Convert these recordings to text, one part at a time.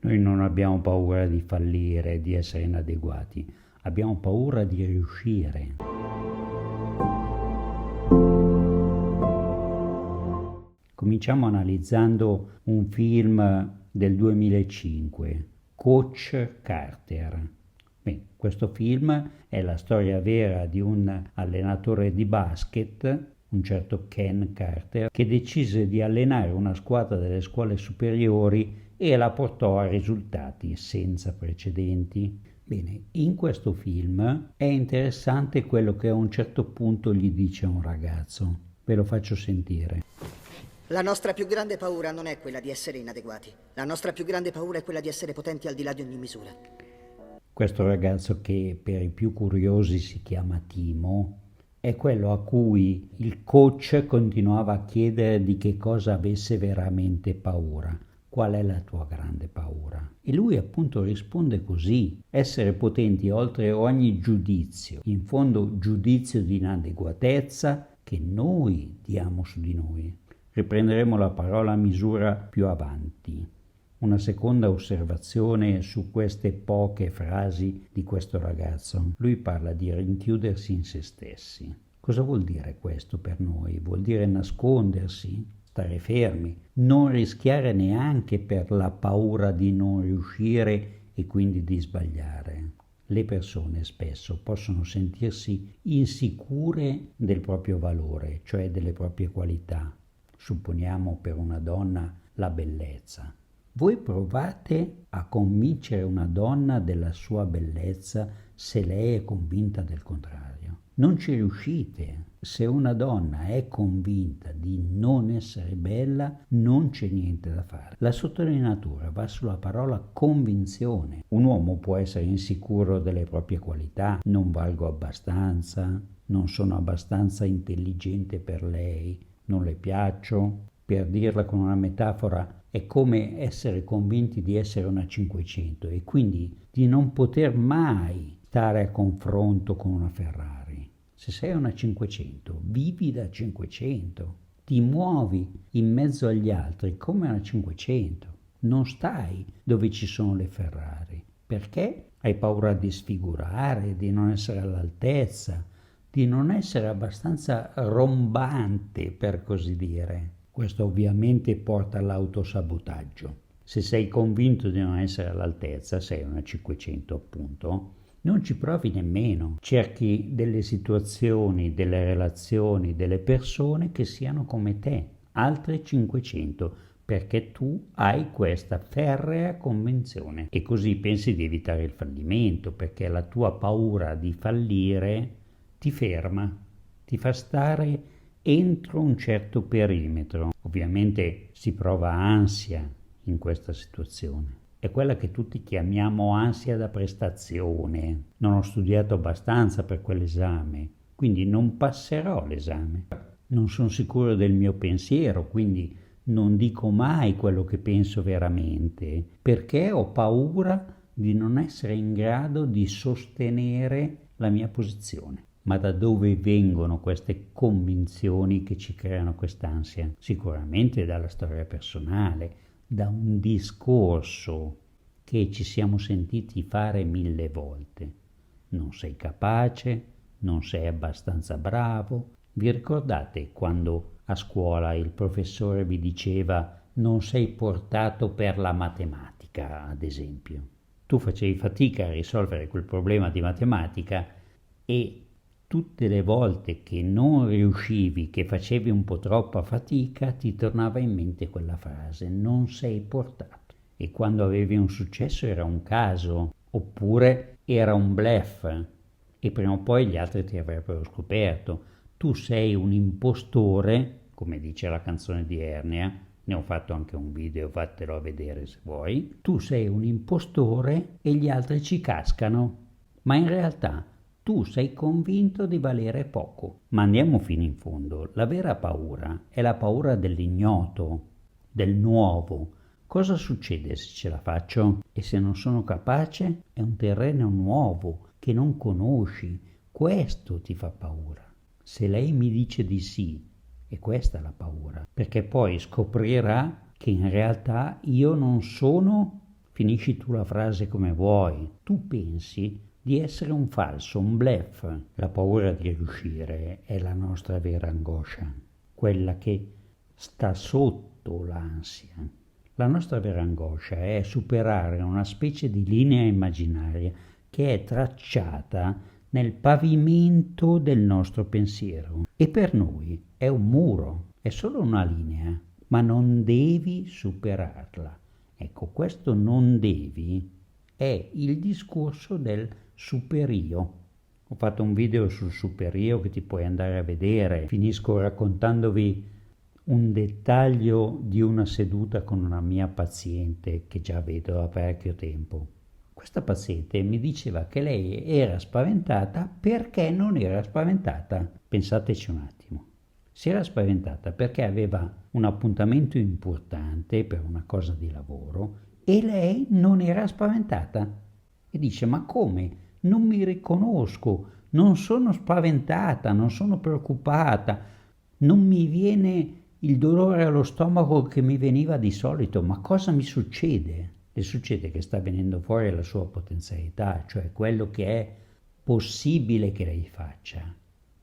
Noi non abbiamo paura di fallire, di essere inadeguati, abbiamo paura di riuscire. Cominciamo analizzando un film del 2005, Coach Carter. Beh, questo film è la storia vera di un allenatore di basket, un certo Ken Carter, che decise di allenare una squadra delle scuole superiori e la portò a risultati senza precedenti. Bene, in questo film è interessante quello che a un certo punto gli dice un ragazzo. Ve lo faccio sentire. La nostra più grande paura non è quella di essere inadeguati. La nostra più grande paura è quella di essere potenti al di là di ogni misura. Questo ragazzo, che per i più curiosi si chiama Timo, è quello a cui il coach continuava a chiedere di che cosa avesse veramente paura. Qual è la tua grande paura? E lui appunto risponde così: essere potenti oltre ogni giudizio, in fondo giudizio di inadeguatezza che noi diamo su di noi. Riprenderemo la parola misura più avanti. Una seconda osservazione su queste poche frasi di questo ragazzo. Lui parla di rinchiudersi in se stessi. Cosa vuol dire questo per noi? Vuol dire nascondersi, stare fermi, non rischiare neanche per la paura di non riuscire e quindi di sbagliare. Le persone spesso possono sentirsi insicure del proprio valore, cioè delle proprie qualità. Supponiamo per una donna la bellezza. Voi provate a convincere una donna della sua bellezza se lei è convinta del contrario. Non ci riuscite. Se una donna è convinta di non essere bella, non c'è niente da fare. La sottolineatura va sulla parola convinzione. Un uomo può essere insicuro delle proprie qualità, non valgo abbastanza, non sono abbastanza intelligente per lei, non le piaccio. Per dirla con una metafora, è come essere convinti di essere una 500 e quindi di non poter mai stare a confronto con una Ferrari. Se sei una 500, vivi da 500, ti muovi in mezzo agli altri come una 500, non stai dove ci sono le Ferrari. Perché? Hai paura di sfigurare, di non essere all'altezza, di non essere abbastanza rombante, per così dire. Questo ovviamente porta all'autosabotaggio. Se sei convinto di non essere all'altezza, sei una 500 appunto, non ci provi nemmeno. Cerchi delle situazioni, delle relazioni, delle persone che siano come te, altre 500, perché tu hai questa ferrea convinzione e così pensi di evitare il fallimento, perché la tua paura di fallire ti ferma, ti fa stare entro un certo perimetro. Ovviamente si prova ansia in questa situazione. È quella che tutti chiamiamo ansia da prestazione. Non ho studiato abbastanza per quell'esame, quindi non passerò l'esame. Non sono sicuro del mio pensiero, quindi non dico mai quello che penso veramente, perché ho paura di non essere in grado di sostenere la mia posizione. Ma da dove vengono queste convinzioni che ci creano quest'ansia? Sicuramente dalla storia personale, da un discorso che ci siamo sentiti fare 1000 volte. Non sei capace, non sei abbastanza bravo. Vi ricordate quando a scuola il professore vi diceva non sei portato per la matematica, ad esempio? Tu facevi fatica a risolvere quel problema di matematica e tutte le volte che non riuscivi, che facevi un po' troppa fatica, ti tornava in mente quella frase, non sei portato. E quando avevi un successo era un caso, oppure era un bluff, e prima o poi gli altri ti avrebbero scoperto. Tu sei un impostore, come dice la canzone di Ernea, ne ho fatto anche un video, fatelo a vedere se vuoi. Tu sei un impostore e gli altri ci cascano, ma in realtà tu sei convinto di valere poco. Ma andiamo fino in fondo. La vera paura è la paura dell'ignoto, del nuovo. Cosa succede se ce la faccio? E se non sono capace? È un terreno nuovo che non conosci. Questo ti fa paura. Se lei mi dice di sì, e questa è la paura, perché poi scoprirà che in realtà io non sono finisci tu la frase come vuoi. Tu pensi di essere un falso, un bluff. La paura di riuscire è la nostra vera angoscia, quella che sta sotto l'ansia. La nostra vera angoscia è superare una specie di linea immaginaria che è tracciata nel pavimento del nostro pensiero. E per noi è un muro, è solo una linea, ma non devi superarla. Ecco, questo non devi è il discorso del superio. Ho fatto un video sul superio che ti puoi andare a vedere. Finisco raccontandovi un dettaglio di una seduta con una mia paziente che già vedo da parecchio tempo. Questa paziente mi diceva che lei era spaventata perché non era spaventata. Pensateci un attimo. Si era spaventata perché aveva un appuntamento importante per una cosa di lavoro e lei non era spaventata. E dice: ma come? Non mi riconosco, non sono spaventata, non sono preoccupata, non mi viene il dolore allo stomaco che mi veniva di solito, ma cosa mi succede? Le succede che sta venendo fuori la sua potenzialità, cioè quello che è possibile che lei faccia,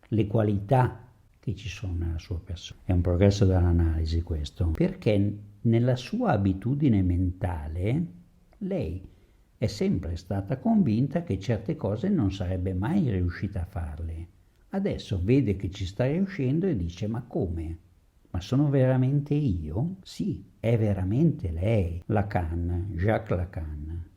le qualità che ci sono nella sua persona. È un progresso dell'analisi questo, perché nella sua abitudine mentale lei è sempre stata convinta che certe cose non sarebbe mai riuscita a farle. Adesso vede che ci sta riuscendo e dice: ma come? Ma sono veramente io? Sì, è veramente lei. Lacan, Jacques Lacan,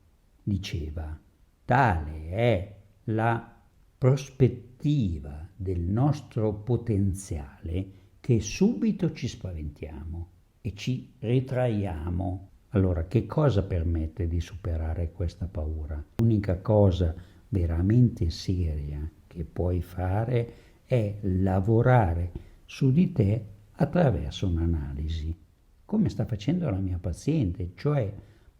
diceva: tale è la prospettiva del nostro potenziale che subito ci spaventiamo e ci ritraiamo. Allora, che cosa permette di superare questa paura? L'unica cosa veramente seria che puoi fare è lavorare su di te attraverso un'analisi, come sta facendo la mia paziente, cioè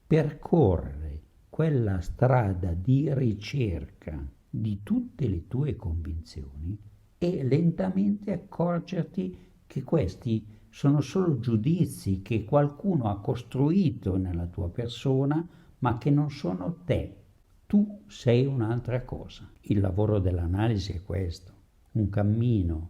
percorrere quella strada di ricerca di tutte le tue convinzioni e lentamente accorgerti che questi sono solo giudizi che qualcuno ha costruito nella tua persona, ma che non sono te. Tu sei un'altra cosa. Il lavoro dell'analisi è questo, un cammino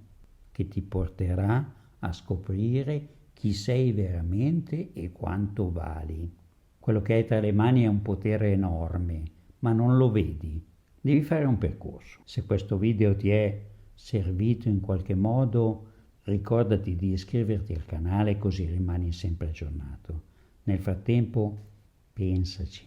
che ti porterà a scoprire chi sei veramente e quanto vali. Quello che hai tra le mani è un potere enorme, ma non lo vedi. Devi fare un percorso. Se questo video ti è servito in qualche modo, ricordati di iscriverti al canale così rimani sempre aggiornato. Nel frattempo, pensaci.